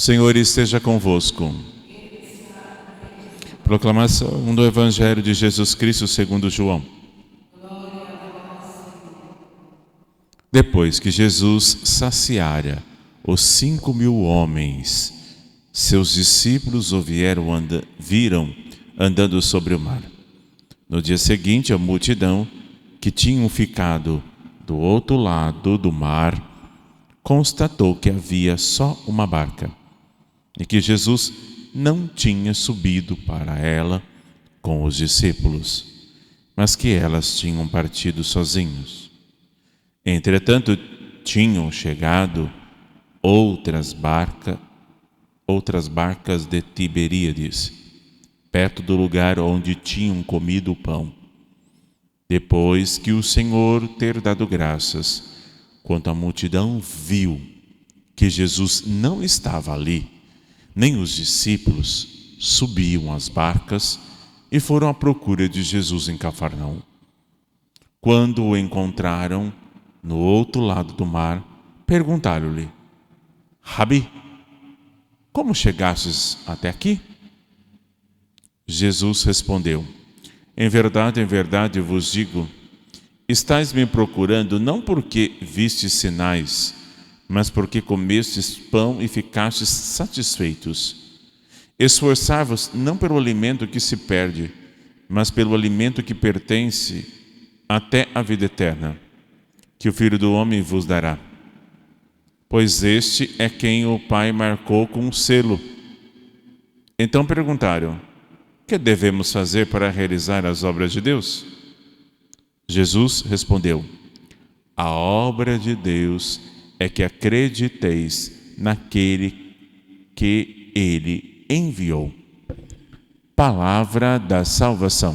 Senhor esteja convosco. Proclamação do Evangelho de Jesus Cristo segundo João. Depois que Jesus saciara os 5.000 homens, seus discípulos o viram andando sobre o mar. No dia seguinte, a multidão que tinham ficado do outro lado do mar constatou que havia só uma barca e que Jesus não tinha subido para ela com os discípulos, mas que elas tinham partido sozinhos. Entretanto, tinham chegado outras barcas de Tiberíades, perto do lugar onde tinham comido o pão. Depois que o Senhor ter dado graças, quando a multidão viu que Jesus não estava ali, nem os discípulos, subiam às barcas e foram à procura de Jesus em Cafarnaum. Quando o encontraram no outro lado do mar, perguntaram-lhe: Rabi, como chegastes até aqui? Jesus respondeu: em verdade vos digo, estais me procurando não porque vistes sinais, mas porque comestes pão e ficastes satisfeitos. Esforçai-vos não pelo alimento que se perde, mas pelo alimento que pertence até a vida eterna, que o Filho do Homem vos dará. Pois este é quem o Pai marcou com um selo. Então perguntaram: que devemos fazer para realizar as obras de Deus? Jesus respondeu: a obra de Deus é que acrediteis naquele que Ele enviou. Palavra da salvação.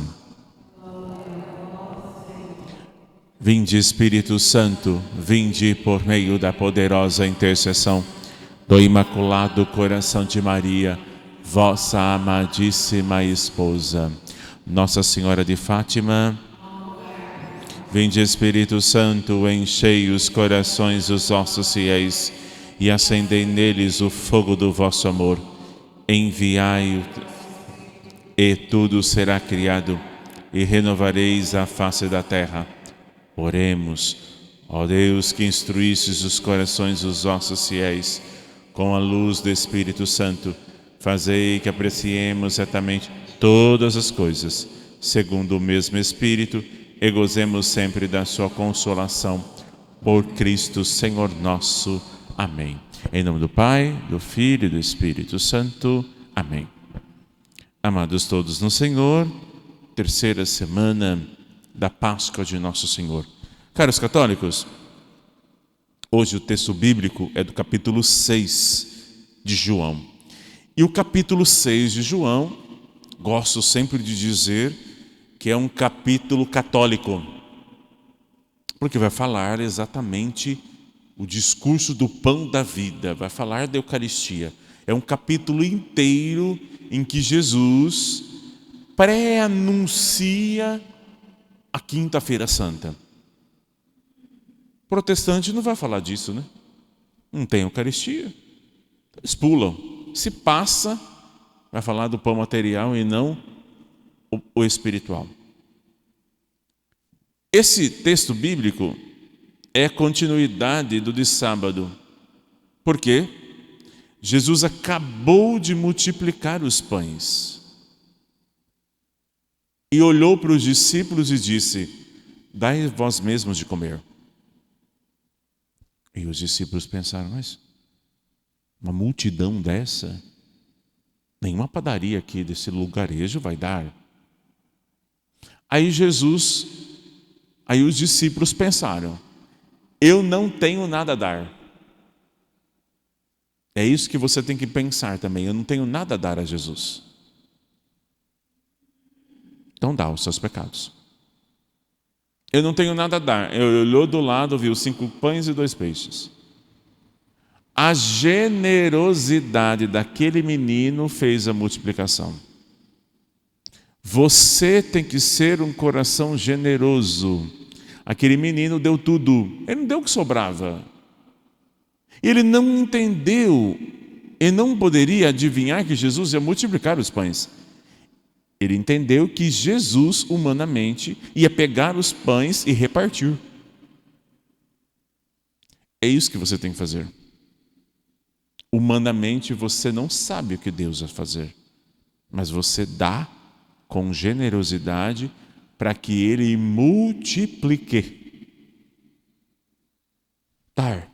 Vinde, Espírito Santo, vinde por meio da poderosa intercessão do Imaculado Coração de Maria, vossa amadíssima esposa. Nossa Senhora de Fátima, vinde, Espírito Santo, enchei os corações dos vossos fiéis e acendei neles o fogo do vosso amor. Enviai-o e tudo será criado e renovareis a face da terra. Oremos. Ó Deus, que instruístes os corações dos vossos fiéis com a luz do Espírito Santo, fazei que apreciemos certamente todas as coisas, segundo o mesmo Espírito, e gozemos sempre da sua consolação. Por Cristo, Senhor nosso. Amém. Em nome do Pai, do Filho e do Espírito Santo. Amém. Amados todos no Senhor, terceira semana da Páscoa de Nosso Senhor. Caros católicos, hoje o texto bíblico é do capítulo 6 de João. E o capítulo 6 de João, gosto sempre de dizer que é um capítulo católico, porque vai falar exatamente o discurso do pão da vida, vai falar da Eucaristia. É um capítulo inteiro em que Jesus pré-anuncia a Quinta-feira Santa. Protestante não vai falar disso, né? Não tem Eucaristia. Eles pulam. Se passa, vai falar do pão material e não o espiritual. Esse texto bíblico é a continuidade do de sábado. Por quê? Jesus acabou de multiplicar os pães. E olhou para os discípulos e disse: dai vós mesmos de comer. E os discípulos pensaram: mas uma multidão dessa, nenhuma padaria aqui desse lugarejo vai dar. Aí os discípulos pensaram: eu não tenho nada a dar. É isso que você tem que pensar também. Eu não tenho nada a dar a Jesus. Então dá os seus pecados. Eu não tenho nada a dar. Ele olhou do lado, viu 5 pães e 2 peixes. A generosidade daquele menino fez a multiplicação. Você tem que ser um coração generoso. Aquele menino deu tudo. Ele não deu o que sobrava. Ele não entendeu Ele não poderia adivinhar que Jesus ia multiplicar os pães. Ele entendeu que Jesus, humanamente, ia pegar os pães e repartir. É isso que você tem que fazer. Humanamente, você não sabe o que Deus vai fazer, mas você dá com generosidade para que Ele multiplique. Dar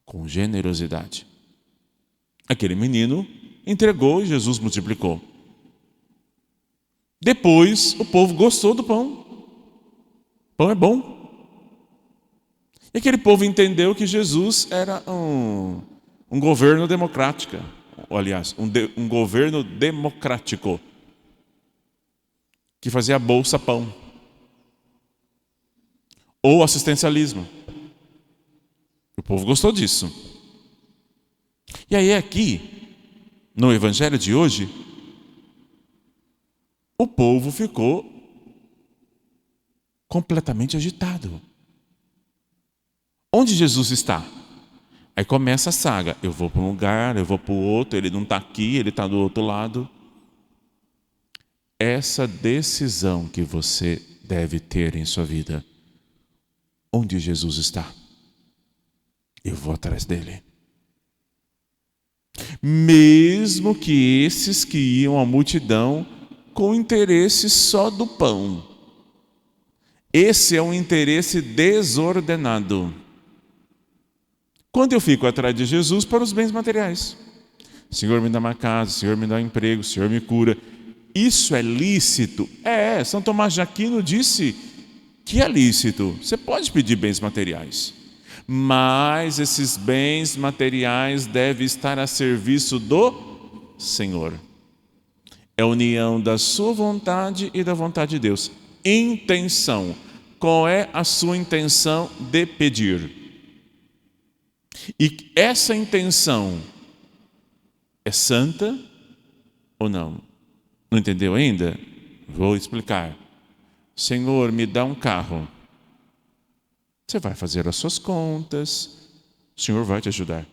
com generosidade. Aquele menino entregou e Jesus multiplicou. Depois, o povo gostou do pão. O pão é bom. E aquele povo entendeu que Jesus era um governo democrático. Aliás, um governo democrático. Que fazia a bolsa pão. Ou assistencialismo. O povo gostou disso. E aí aqui, no evangelho de hoje, o povo ficou completamente agitado. Onde Jesus está? Aí começa a saga. Eu vou para um lugar, eu vou para o outro, ele não está aqui, ele está do outro lado. Essa decisão que você deve ter em sua vida. Onde Jesus está? Eu vou atrás dele. Mesmo que esses que iam à multidão com interesse só do pão. Esse é um interesse desordenado. Quando eu fico atrás de Jesus para os bens materiais. Senhor, me dá uma casa, Senhor, me dá um emprego, Senhor, me cura. Isso é lícito? São Tomás de Aquino disse que é lícito. Você pode pedir bens materiais. Mas esses bens materiais devem estar a serviço do Senhor. É a união da sua vontade e da vontade de Deus. Intenção. Qual é a sua intenção de pedir? E essa intenção é santa ou não? Não entendeu ainda? Vou explicar. Senhor, me dá um carro. Você vai fazer as suas contas, o Senhor vai te ajudar.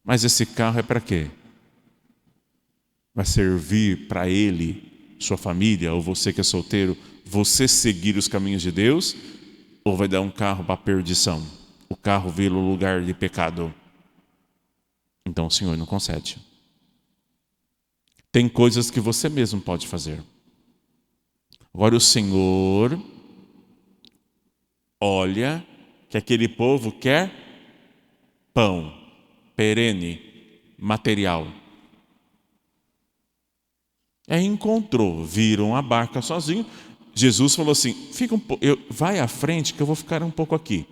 Mas esse carro é para quê? Vai servir para ele, sua família, ou você que é solteiro, você seguir os caminhos de Deus, ou vai dar um carro para a perdição? O carro vira o lugar de pecado. Então o Senhor não concede. Tem coisas que você mesmo pode fazer. Agora o Senhor olha que aquele povo quer pão, perene, material. Aí encontrou, viram a barca sozinho. Jesus falou assim, vai à frente que eu vou ficar um pouco aqui.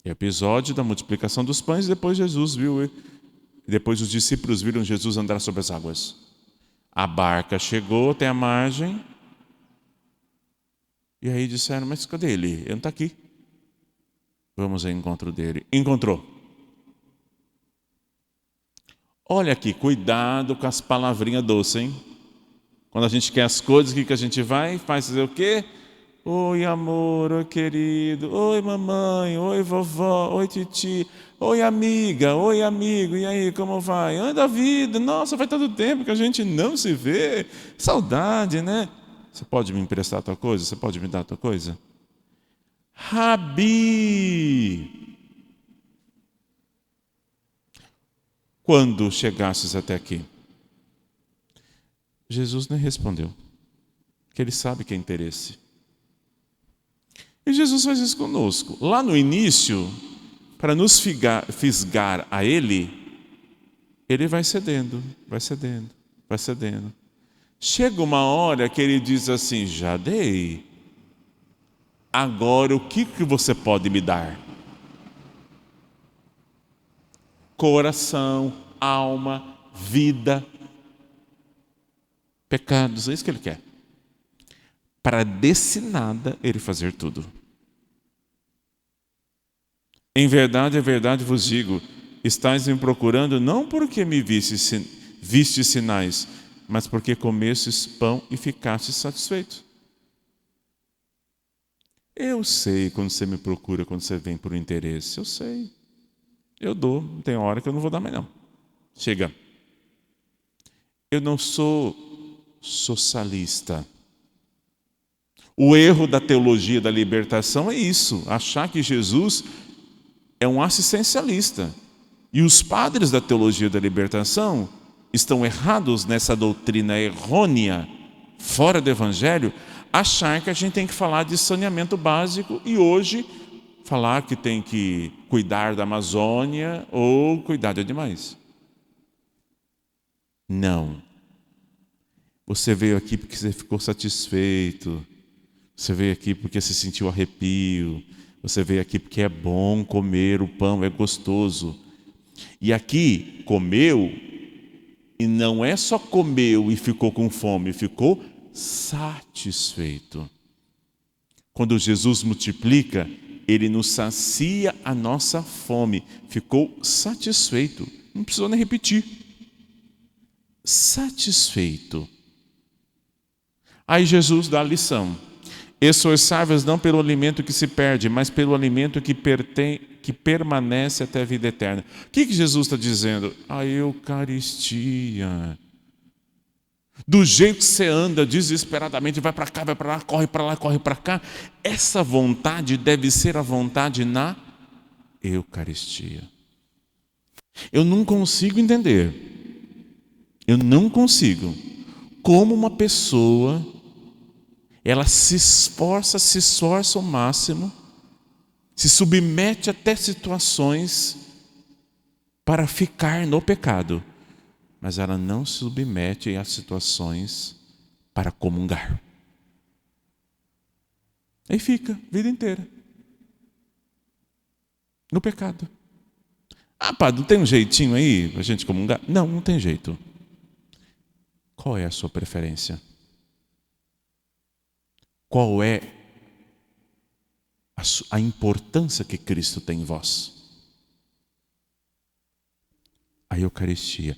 É o episódio da multiplicação dos pães, depois Jesus viu, depois os discípulos viram Jesus andar sobre as águas. A barca chegou até a margem, e aí disseram, mas cadê ele? Ele não está aqui. Vamos ao encontro dele. Encontrou. Olha aqui, cuidado com as palavrinhas doces, hein? Quando a gente quer as coisas, o que a gente vai? Faz fazer o quê? Oi, amor, oi, querido. Oi, mamãe, oi, vovó, oi, titi. Oi, amiga, oi, amigo. E aí, como vai? Anda a vida. Nossa, vai tanto tempo que a gente não se vê. Saudade, né? Você pode me emprestar a tua coisa? Você pode me dar a tua coisa? Rabi, quando chegasses até aqui? Jesus nem respondeu, porque ele sabe que é interesse. E Jesus faz isso conosco. Lá no início, para nos fisgar a ele vai cedendo, vai cedendo, vai cedendo. Chega uma hora que ele diz assim, já dei. Agora o que você pode me dar? Coração, alma, vida, pecados, é isso que ele quer. Para desse nada ele fazer tudo. Em verdade vos digo, estáis me procurando não porque me viste sinais, mas porque comestes pão e ficastes satisfeitos. Eu sei quando você me procura, quando você vem por interesse, eu sei. Eu dou, tem hora que eu não vou dar mais não. Chega. Eu não sou socialista. O erro da teologia da libertação é isso, achar que Jesus é um assistencialista. E os padres da teologia da libertação estão errados nessa doutrina errônea, fora do Evangelho, achar que a gente tem que falar de saneamento básico e hoje falar que tem que cuidar da Amazônia ou cuidar de animais. Não. Você veio aqui porque você ficou satisfeito. Você veio aqui porque se sentiu arrepio. Você veio aqui porque é bom comer o pão, é gostoso. E aqui comeu, e não é só comeu e ficou com fome, ficou satisfeito. Quando Jesus multiplica, Ele nos sacia a nossa fome. Ficou satisfeito. Não precisou nem repetir. Satisfeito. Aí Jesus dá a lição. Esforçai-vos não pelo alimento que se perde, mas pelo alimento que permanece até a vida eterna. O que Jesus está dizendo? A Eucaristia. Do jeito que você anda desesperadamente, vai para cá, vai para lá, corre para cá. Essa vontade deve ser a vontade na Eucaristia. Eu não consigo entender. Eu não consigo. Como uma pessoa, ela se esforça ao máximo, se submete até situações para ficar no pecado, mas ela não se submete às situações para comungar. Aí fica a vida inteira no pecado. Ah, padre, não tem um jeitinho aí para a gente comungar? Não, não tem jeito. Qual é a sua preferência? Qual é a importância que Cristo tem em vós? A Eucaristia.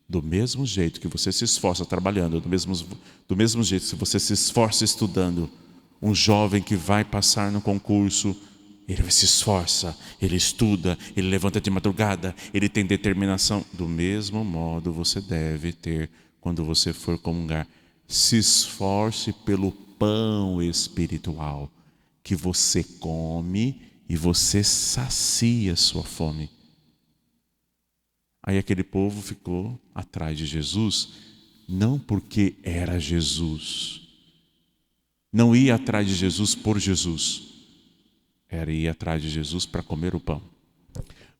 Do mesmo jeito que você se esforça trabalhando, do mesmo jeito que você se esforça estudando, um jovem que vai passar no concurso, ele se esforça, ele estuda, ele levanta de madrugada, ele tem determinação. Do mesmo modo você deve ter quando você for comungar. Se esforce pelo pão espiritual que você come e você sacia sua fome. Aí aquele povo ficou atrás de Jesus, não porque era Jesus. Não ia atrás de Jesus por Jesus. Era ir atrás de Jesus para comer o pão.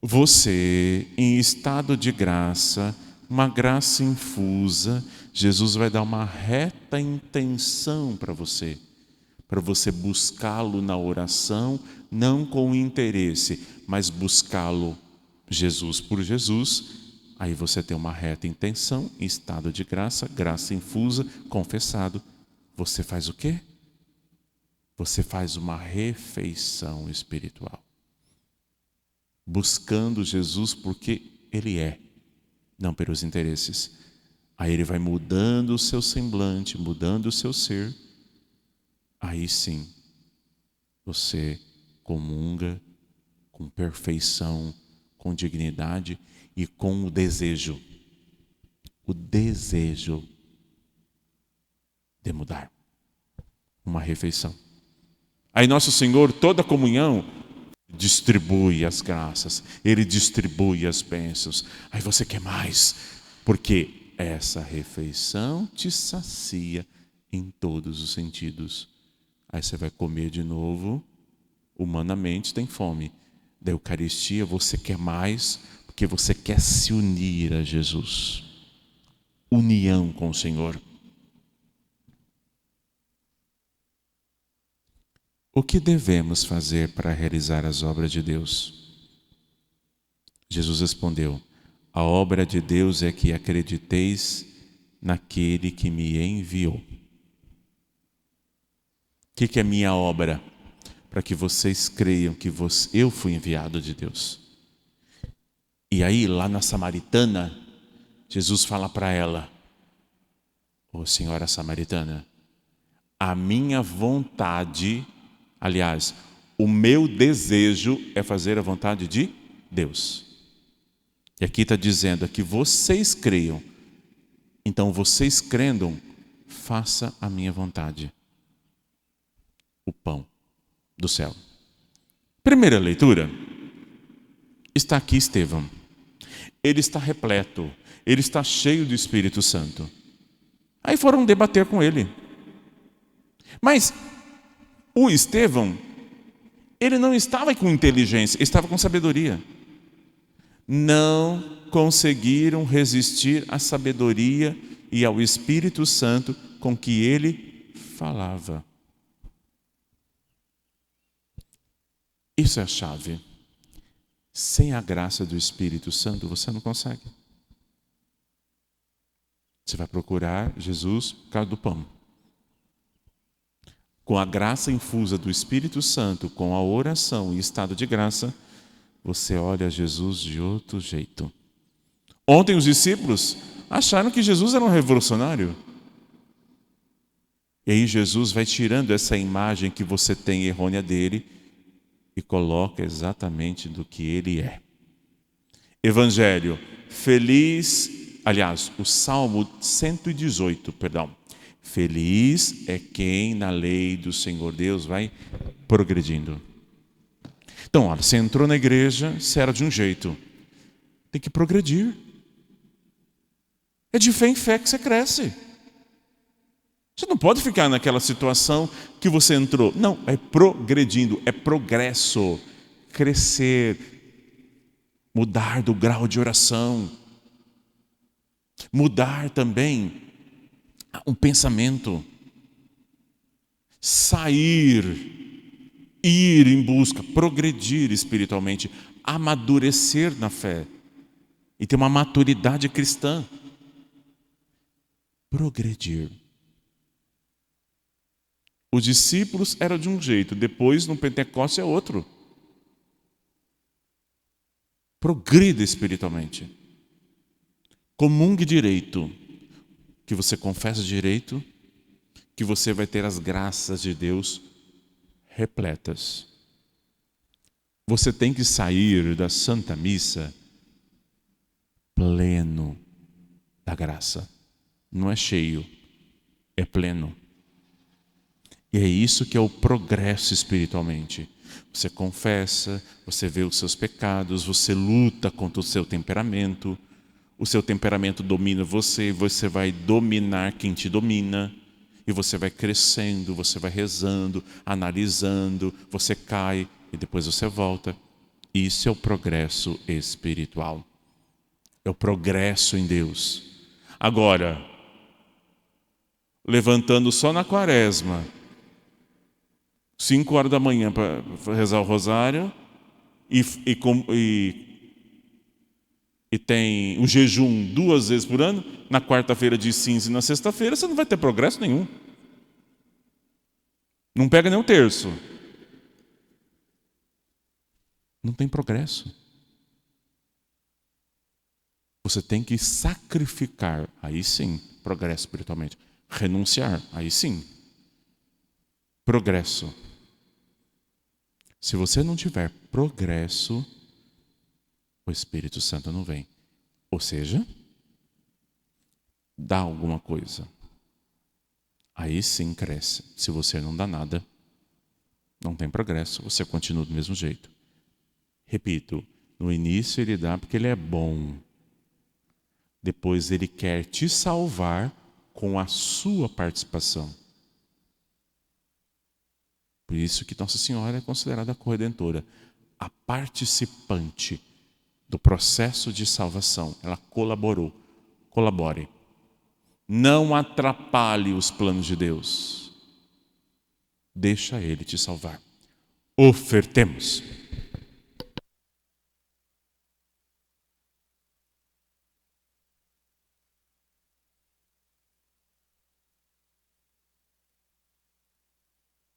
Você, em estado de graça, uma graça infusa, Jesus vai dar uma reta intenção para você buscá-lo na oração, não com interesse, mas buscá-lo Jesus por Jesus. Aí você tem uma reta intenção, em estado de graça, graça infusa, confessado. Você faz o quê? Você faz uma refeição espiritual. Buscando Jesus porque Ele é, não pelos interesses. Aí Ele vai mudando o seu semblante, mudando o seu ser. Aí sim, você comunga com perfeição, com dignidade e com o desejo de mudar. Uma refeição. Aí nosso Senhor, toda a comunhão, distribui as graças, Ele distribui as bênçãos. Aí você quer mais, porque essa refeição te sacia em todos os sentidos. Aí você vai comer de novo, humanamente tem fome. Da Eucaristia você quer mais, porque você quer se unir a Jesus. União com o Senhor. O que devemos fazer para realizar as obras de Deus? Jesus respondeu: a obra de Deus é que acrediteis naquele que me enviou. O que é minha obra? Para que vocês creiam que eu fui enviado de Deus. E aí, lá na Samaritana, Jesus fala para ela: ô senhora samaritana, a minha vontade, aliás, o meu desejo é fazer a vontade de Deus. E aqui está dizendo que vocês creiam. Então vocês crendo, faça a minha vontade. O pão do céu. Primeira leitura. Está aqui Estevão. Ele está repleto. Ele está cheio do Espírito Santo. Aí foram debater com ele. Mas o Estevão, ele não estava com inteligência, estava com sabedoria. Não conseguiram resistir à sabedoria e ao Espírito Santo com que ele falava. Isso é a chave. Sem a graça do Espírito Santo, você não consegue. Você vai procurar Jesus por causa do pão. Com a graça infusa do Espírito Santo, com a oração e estado de graça, você olha Jesus de outro jeito. Ontem os discípulos acharam que Jesus era um revolucionário. E aí Jesus vai tirando essa imagem que você tem errônea dele e coloca exatamente do que ele é. Evangelho, feliz, aliás, o Salmo 118, perdão. Feliz é quem na lei do Senhor Deus vai progredindo. Então, olha, você entrou na igreja, você era de um jeito. Tem que progredir. É de fé em fé que você cresce. Você não pode ficar naquela situação que você entrou. Não, é progredindo, é progresso. Crescer, mudar do grau de oração. Mudar também um pensamento. Sair, ir em busca, progredir espiritualmente, amadurecer na fé e ter uma maturidade cristã. Progredir. Os discípulos eram de um jeito, depois no Pentecostes é outro. Progrida espiritualmente. Comungue direito, que você confessa direito, que você vai ter as graças de Deus repletas. Você tem que sair da Santa Missa pleno da graça. Não é cheio, é pleno. E é isso que é o progresso espiritualmente. Você confessa, você vê os seus pecados, você luta contra o seu temperamento domina você, você vai dominar quem te domina, e você vai crescendo, você vai rezando, analisando, você cai e depois você volta. Isso é o progresso espiritual. É o progresso em Deus. Agora, levantando só na quaresma, 5 horas da manhã para rezar o rosário e tem o jejum 2 vezes por ano, na quarta-feira de cinza e na sexta-feira, você não vai ter progresso nenhum. Não pega nem o terço. Não tem progresso. Você tem que sacrificar, aí sim, progresso espiritualmente. Renunciar, aí sim. Progresso. Se você não tiver progresso, o Espírito Santo não vem. Ou seja, dá alguma coisa. Aí sim cresce. Se você não dá nada, não tem progresso, você continua do mesmo jeito. Repito, no início ele dá porque ele é bom. Depois ele quer te salvar com a sua participação. Por isso que Nossa Senhora é considerada a corredentora, a participante do processo de salvação. Ela colabore. Não atrapalhe os planos de Deus. Deixa Ele te salvar. Ofertemos.